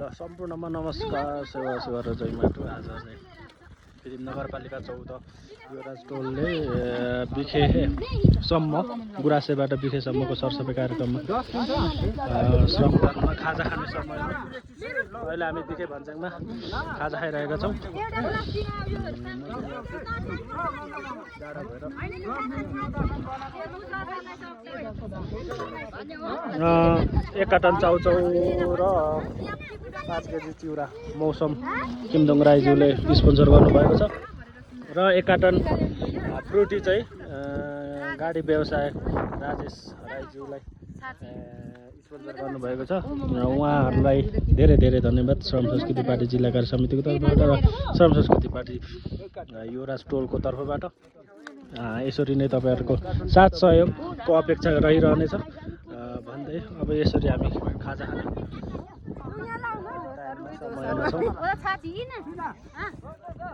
ल सम्पूर्णमा नमस्कार सेवा सेवा र जय माटो। आज चाहिँ फेरि नगरपालिका 14 युवराज टोलले बिखेसम्म गुराँसेबाट बिखेसम्मको सरसफाइ कार्यक्रममा श्रमदानमा खाजा खाने समयमा अहिले हामी बिखे भन्ज्याङमा खाजा खाइरहेका छौँ। एक कार्टन चाउचाउ र 5 केजी चिउरा मौसम किमदोङ राईज्यूले स्पोन्सर गर्नुभएको छ र एक कार्टन फ्रुटी चाहिँ गाडी व्यवसाय राजेश राईज्यूलाई स्पोन्सर गर्नुभएको छ र उहाँहरूलाई धेरै धेरै धन्यवाद। श्रम संस्कृति पार्टी जिल्ला कार्य समितिको तर्फबाट र श्रम संस्कृति पार्टी युवराज टोलको तर्फबाट यसरी नै तपाईँहरूको साथ सहयोगको अपेक्षा रहिरहनेछ भन्दै अब यसरी हामी खाजा खाने समयमा छौँ।